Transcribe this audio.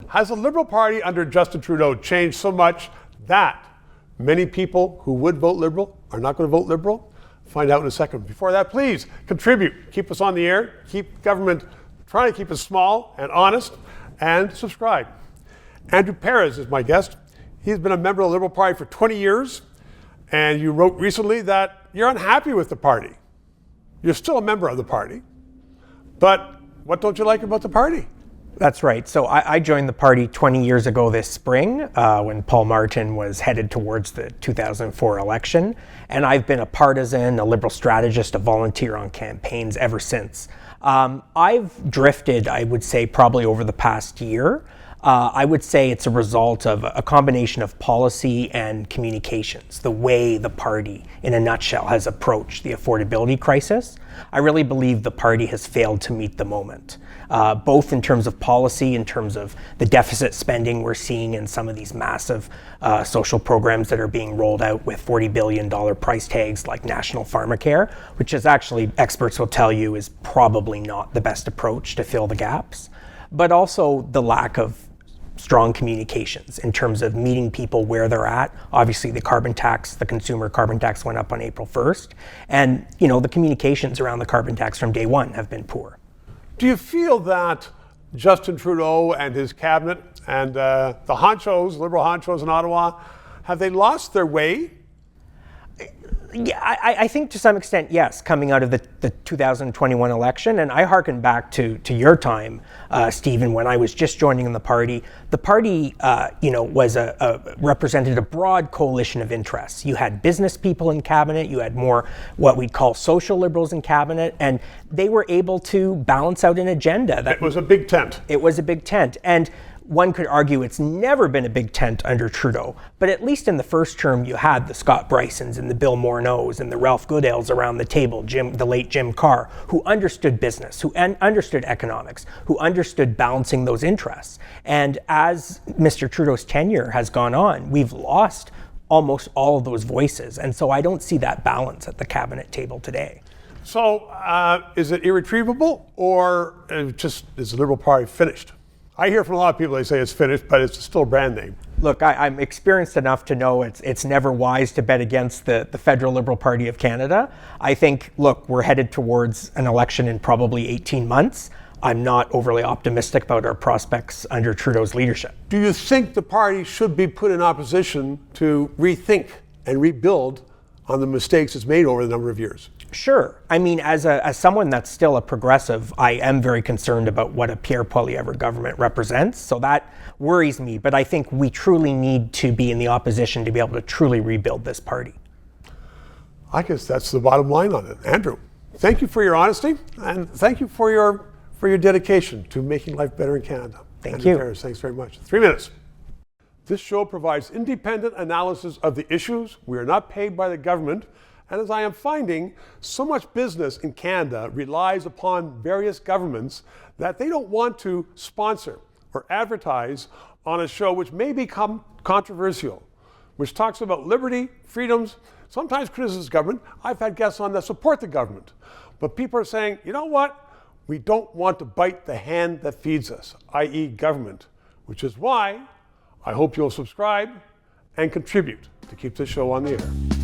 Has the Liberal Party under Justin Trudeau changed so much that many people who would vote Liberal are not going to vote Liberal? Find out in a second. Before that, please contribute. Keep us on the air. Keep government, trying to keep us small and honest, and subscribe. Andrew Perez is my guest. He's been a member of the Liberal Party for 20 years, and you wrote recently that you're unhappy with the party. You're still a member of the party, but what don't you like about the party? That's right. So I joined the party 20 years ago this spring when Paul Martin was headed towards the 2004 election. And I've been a partisan, a Liberal strategist, a volunteer on campaigns ever since. I've drifted, I would say, probably over the past year. I would say it's a result of a combination of policy and communications, the way the party, in a nutshell, has approached the affordability crisis. I really believe the party has failed to meet the moment, both in terms of policy, in terms of the deficit spending we're seeing in some of these massive social programs that are being rolled out with $40 billion price tags like National Pharmacare, which is actually, experts will tell you, is probably not the best approach to fill the gaps, but also the lack of strong communications in terms of meeting people where they're at. Obviously, the carbon tax, the consumer carbon tax went up on April 1st. And, the communications around the carbon tax from day one have been poor. Do you feel that Justin Trudeau and his cabinet and the honchos, Liberal honchos in Ottawa, have they lost their way? Yeah, I think to some extent, yes, coming out of the 2021 election. And I hearken back to your time, Stephen, when I was just joining the party. The party, was represented a broad coalition of interests. You had business people in cabinet, you had more what we'd call social liberals in cabinet, and they were able to balance out an agenda. It was a big tent. It was a big tent. And one could argue it's never been a big tent under Trudeau, but at least in the first term, you had the Scott Brysons and the Bill Morneaus and the Ralph Goodales around the table, the late Jim Carr, who understood business, who understood economics, who understood balancing those interests. And as Mr. Trudeau's tenure has gone on, we've lost almost all of those voices. And so I don't see that balance at the cabinet table today. So is it irretrievable, or just is the Liberal Party finished? I hear from a lot of people, they say it's finished, but it's still a brand name. Look, I'm experienced enough to know it's never wise to bet against the Federal Liberal Party of Canada. I think, look, we're headed towards an election in probably 18 months. I'm not overly optimistic about our prospects under Trudeau's leadership. Do you think the party should be put in opposition to rethink and rebuild on the mistakes it's made over the number of years? Sure. I mean, as someone that's still a progressive, I am very concerned about what a Pierre Poilievre government represents. So that worries me. But I think we truly need to be in the opposition to be able to truly rebuild this party. I guess that's the bottom line on it. Andrew, thank you for your honesty, and thank you for your dedication to making life better in Canada. Thank you. Paris, thanks very much. 3 minutes. This show provides independent analysis of the issues. We are not paid by the government. And as I am finding, so much business in Canada relies upon various governments that they don't want to sponsor or advertise on a show which may become controversial, which talks about liberty, freedoms, sometimes criticizes government. I've had guests on that support the government. But people are saying, you know what? We don't want to bite the hand that feeds us, i.e. government, which is why I hope you'll subscribe and contribute to keep this show on the air.